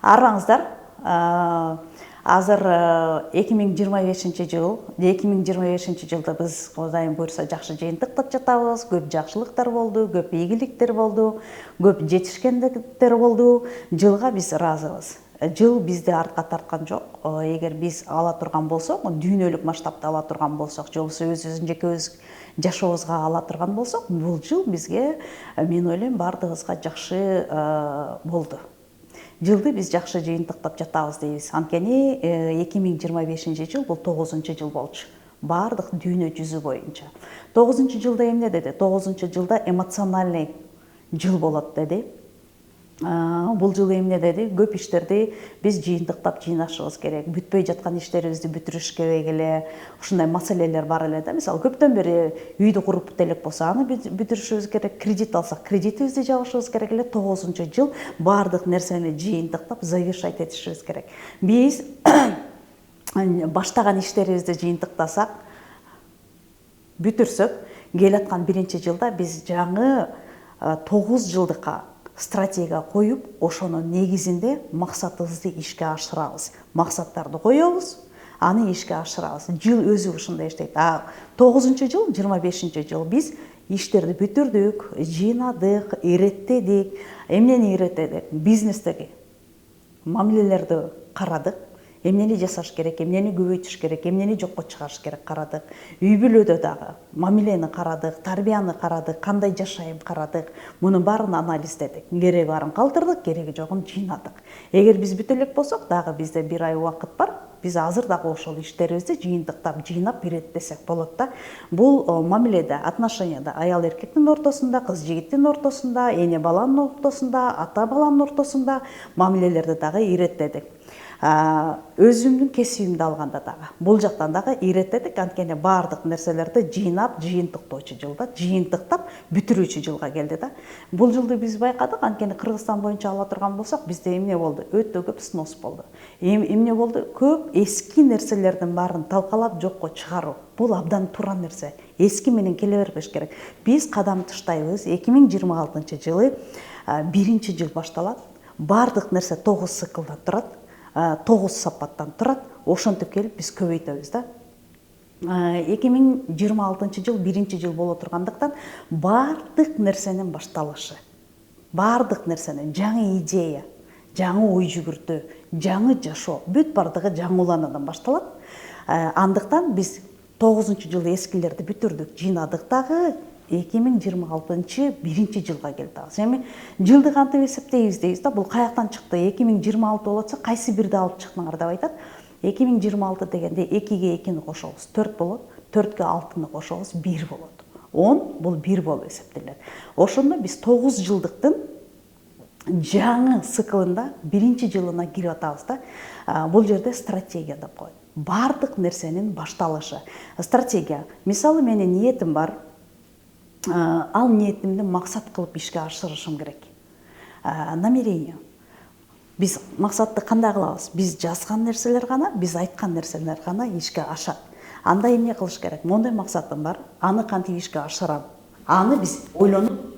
Араңыздар, азыр 2025 жыл, 2025 жылда біз Кудайым буйрса жакшы жыйынтыктап жатабыз, көп жакшылыктар болду, көп ийгиликтер болду, көп жетишкендиктер болду. Жылга биз ыраазыбыз. Жыл бизди артка тарткан жок. Эгер биз ала турган болсок, дүйнөлүк масштабта ала турган болсок, же болбосо өзүбүздүн жеке жашообузга ала турган болсок, бул жыл бизге, мен ойлойм, бардыгыбызга жакшы болду. Жылды биз жакшы жыйынтыктап жатабыз дейбиз. Анткени 2025 жыл бул 9-жыл болчу. Бардык дүйнө жүзү боюнча. 9-жылда эмне деди? 9-жылда эмоциональный жыл болот деди. Бул жыл эмне деди? Көп иштерди биз жыйынтыктап жыйнашыбыз керек. Бүтпөй жаткан иштерибизди бүтүрүш керек эле. Ушундай маселелер бар эле да. Мисалы, көптөн бери үйдү куруп элек болсо, аны бүтүрүшүбүз керек. Кредит алсак, кредитибизди жабышыбыз керек эле. 9-жыл бардык нерсени жыйынтыктап завершать этишибиз керек. Биз баштаган иштерибизди жыйынтыктасак, бүтүрсөк, келаткан 1-жылда биз жаңы 9 жылдыкка стратегия коюп, ошонун негизинде максатыбызды ишке ашырабыз. Максаттарды коебуз, аны ишке ашырабыз. Жыл өзү ушундай иштейт. 9-жыл, 25-жыл биз иштерди бүтүрдүк, жыйнадык, иреттедик. Эмнени иреттедик? Бизнестеги мамилелерди карадык. Эмнени жасаш керек, эмнени көбөйтүш керек, эмнени жокко чыгарыш керек карадык. Үй бүлөдө дагы мамилени карадык, тарбияны карадык, кандай жашайм карадык. Мунун баарын анализдедик. Кереги барын калтырдык, кереги жогун жыйнадык. Эгер биз бүтө элек болсок, дагы бизде 1 ай убакыт бар. Биз азыр дагы ошол иштерибизди жыйынтыктап, жыйнап иреттесек болот да. Бул мамиледе, отношенияда аял эркектин ортосунда, кыз жигиттин ортосунда, эне баланын ортосунда, ата баланын ортосунда мамилелерди дагы иреттедик. Өзүмдүн кесибимди алганда дагы бул жактан дагы иреттедик. Анткени бардык нерселерди жыйнап, жыйынтыктоочу жылда, жыйынтыктап бүтүрүүчү жылга келди да. Бул жылды биз байкадык. Анткени Кыргызстан боюнча ала турган болсок, бизде эмне болду? Өтө көп снос болду. Эмне болду? Көп эски нерселердин баарын талкалап жокко чыгаруу. Бул абдан туура нерсе. Эски менен келе бербеш керек. Биз кадам таштайбыз. 2026-жылы 1-жыл башталат. Бардык нерсе 9 циклдан турат. 9 сапаттан турат. Ошентип келип биз көбөйтөбүз да. 2026-жыл 1-жыл боло тургандыктан бардык нерсенин башталышы, бардык нерсенин жаңы идея, жаңы ой жүгүртүү, жаңы жашоо, бүт бардыгы жаңы улануудан башталат. Андыктан биз 9-жылы эскилерди бүтүрдүк, жыйнадык дагы. 2026 1-жылга келдик. Эми жылды кантип эсептейбиз дейбиз да. Бул каяктан чыкты? 2026 болотса, кайсы бирди алып чыкмаңар деп айтат. 2026 дегенде 2-ге 2-ни кошобуз, 4 болот. 4-ге 6-ны кошобуз, 1 болот. 10 бул 1 болуп эсептелет. Ошондо биз 9 жылдыктын жаңы циклында 1-жылына кирип атабыз да. Бул жерде стратегия деп коет. Бардык нерсенин башталышы. Стратегия. Мисалы, менин ниетим бар. Ал ниетимди максат кылып ишке ашырышым керек. Намерение. Биз максатты кандай кылабыз? Биз жазган нерселер гана, биз айткан нерселер гана ишке ашат. Анда эмне кылыш керек? Мондай максатым бар, аны кантип ишке ашырам? Аны биз ойлонуп,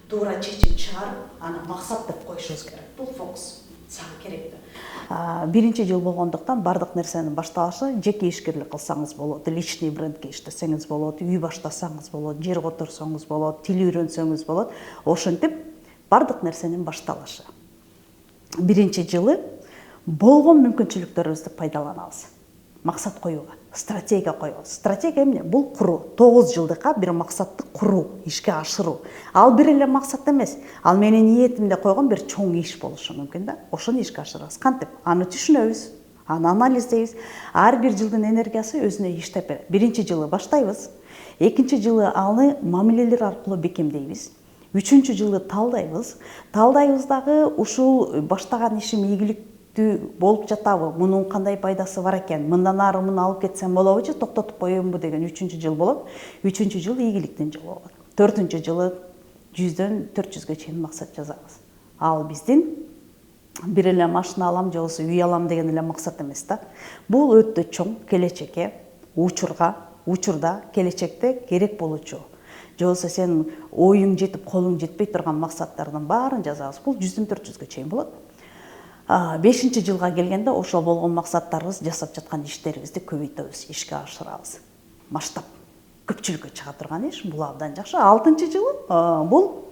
туура чечим чыгарып, аны максат деп коюшубуз керек. Бул фокус сага керектүү. 1-жыл болгондуктан бардык нерсенин башталышы, жеке ишкерлик кылсаңыз болот, личный брендке иштесеңиз болот, үй баштасаңыз болот, жер которсоңуз болот, тил үйрөнсөңүз болот. Ошентип бардык нерсенин башталышы. 1-жылы болгон мүмкүнчүлүктөрүбүздү пайдаланабыз. Максат коюуга, стратегия коебуз. Стратегия эмне? Бул куруу. 9 жылдыкка бир максатты куруу, ишке ашыруу. Ал бир эле максат эмес. Ал менин ниетимде койгон бир чоң иш болушу мүмкүн да. Ошону ишке ашырабыз. Кантип? Аны түшүнөбүз, аны анализдейбиз. Ар бир жылдын энергиясы өзүнө иштеп берет. 1-жылы баштайбыз. 2-жылы аны мамилелер аркылуу бекемдейбиз. 3-жылы талдайбыз. Талдайбыз дагы ушул баштаган ишим ийгиликтүү болуп жатабы? Мунун кандай пайдасы бар экен? Мындан ары муну алып кетсем болобу же токтотуп коембу деген 3-жыл болот. 3-жыл ийгиликтин жылы болот. 4-жылы 100дөн 400ге чейин максат жазабыз. Ал биздин бир эле машина алам же болбосо үй алам деген эле максат эмес да. Бул өтө чоң келечекке, учурда келечекте керек болуучу. Же болбосо сен оюң жетип, колуң жетпей турган максаттардын баарын жазабыз. Бул 100дөн 400ге чейин болот. 5 жылга келгенде ошол болгон максаттарыбыз, жасап жаткан иштерибизди көбөйтөбүз, ишке ашырабыз. Масштаб көпчүлүккө чыга турган иш, бул абдан жакшы. 6-жылы бул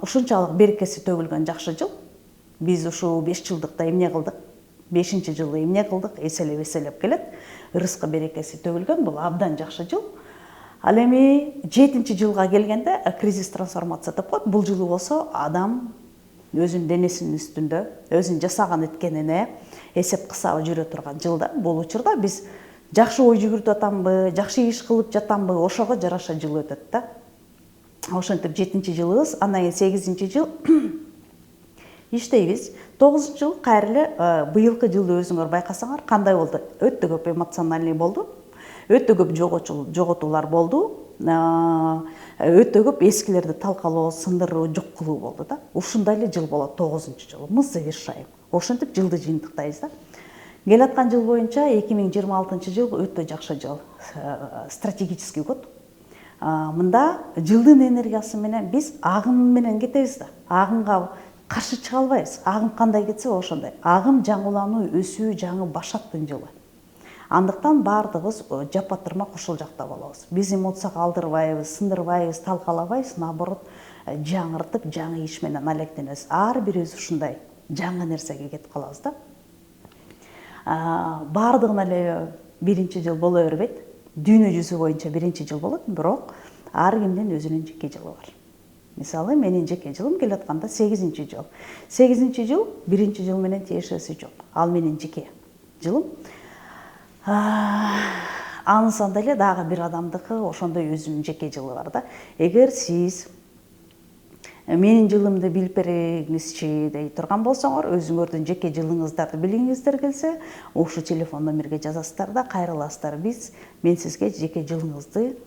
ушунчалык берекеси төгүлгөн жакшы жыл. Биз ушул 5 жылдыкта эмне кылдык? 5-жылы эмне кылдык? Эселеп келет. Ырыскы берекеси төгүлгөн, бул абдан жакшы жыл. Ал эми 7-жылга келгенде кризис трансформация деп коет. Бул жылы болсо адам өзүнүн денесинин үстүндө, өзүнүн жасаган эткенине эсеп кысабы жүрө турган жылда. Бул учурда биз жакшы ой жүгүртүп атамбы, жакшы иш кылып жатамбы, ошого жараша жыл өтөт да. Ошентип 7-жылыбыз, андан кийин 8-жыл иштейбиз. 9-жыл кайрылы быйылкы жылды өзүңөр байкасаңар кандай болду? Өтө көп эмоциональный болду. Өтө көп жоготуулар болду. Өтө көп эскилерди талкалоо, сындыруу, жок кылуу болду да. Ушундай эле жыл болот 9-жыл. Мы завершаем. Ошентип жылды жыйынтыктайбыз да. Келаткан жыл боюнча 2026-жыл өтө жакшы жыл. Стратегический год. Мында жылдын энергиясы менен биз агым менен кетебиз да. Агымга каршы чыга албайбыз. Агым кандай кетсе ошондой. Агым жаңылануу, өсүү, жаңы башаттын жылы. Андыктан баардыгыбыз жапа-тырмак ушул жакта болобуз. Биз эмоцияга алдырбайбыз, сындырбайбыз, талкалабайбыз, наоборот, жаңыртып, жаңы иш менен алектенебиз. Ар бирибиз ушундай жаңы нерсеге кетип калабыз да. Баардыгына эле 1-жыл боло бербейт. Дүйнө жүзү боюнча 1-жыл болот, бирок ар кимдин өзүнүн жеке жылы бар. Мисалы, менин жеке жылым келатканда 8-жыл. 8-жыл 1-жыл менен тиешеси жок. Ал менин жеке жылым. Анысанда эле дагы бир адамдыкы ошондой өзүнүн жеке жылы бар да. Эгер сиз менин жылымды билип бериңизчи дей турган болсоңор, өзүңөрдүн жеке жылыңыздарды билгиңиздер келсе, ушу телефон номерге жазасыздар да, кайрыласыздар. Мен сизге жеке жылыңызды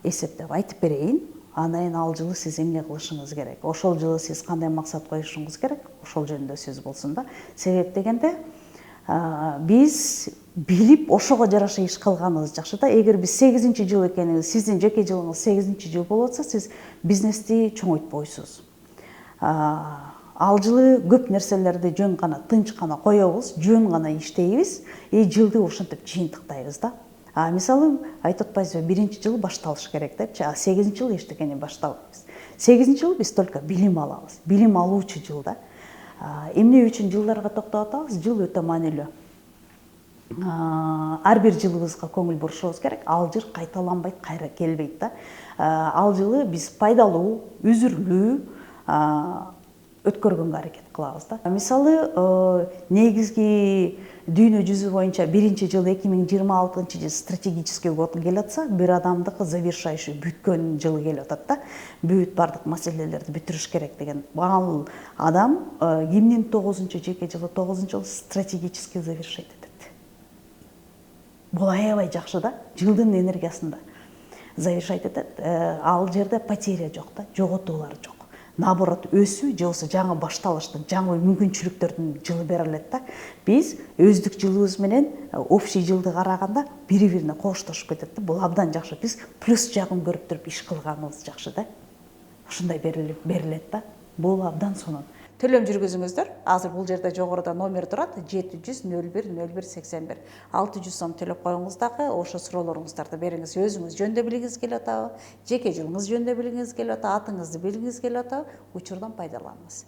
эсептеп айтып берейин. Анан ал жылы сиз эмне кылышыңыз керек? Ошол жылы сиз кандай максат коюшуңуз керек? Ошол жөнүндө сөз болсун да. Себеп дегенде биз билип ошого жараша иш кылганыбыз жакшы да. Эгер биз 8-жыл экениңиз, сиздин жеке жылыңыз 8-жыл болуп атса, сиз бизнести чоңойтпойсуз. Ал жылы көп нерселерди жөн гана, тынч гана коебуз, жөн гана иштейбиз, жылды ошентип жыйынтыктайбыз да. Мисалы, айтып атпайсызбы, 1-жыл башталыш керек депчи, 8-жыл эчтекени баштабайбыз. 8-жыл биз только билим алабыз, билим алуучу жыл да. Эмне үчүн жылдарга токтоп атабыз? Жыл өтө маанилүү. Ар бир жылыбызга көңүл бурушубуз керек. Ал жыл кайталанбайт, кайра келбейт да. Ал жылы биз пайдалуу, үзүрлүү өткөргөнгө аракет кылабыз да. Мисалы, негизги дүйнө жүзү боюнча 1-жыл 2026-жыл стратегический год келатса, бир адамдыкы завершающий бүткөн жылы келип атат да. Бүт бардык маселелерди бүтүрүш керек деген. Ал адам кимдин 9-жеке жылы, 9-жыл стратегический завершать этет. Бул аябай жакшы да, жылдын энергиясында завершать этет. Ал жерде потеря жок да, жоготуулар жок. Наоборот, өсүү же болбосо жаңы башталыштын, жаңы мүмкүнчүлүктөрдүн жылы бере алат да. Биз өздүк жылыбыз менен общий жылды караганда бири-бирине коштошуп кетет да. Бул абдан жакшы. Биз плюс жагын көрүп туруп иш кылганыбыз жакшы да. Ушундай берилет да. Бул абдан сонун. Төлөм жүргүзүңүздөр. Азыр бул жерде жогоруда номер турат: 700 01 01 81. 600 сом төлөп коюңуз дагы ошо суроолоруңуздарды бериңиз. Өзүңүз жөнүндө билгиңиз келип атабы, жеке жылыңыз жөнүндө билгиңиз келип атабы, атыңызды билгиңиз келип атабы, учурдан пайдаланыңыз.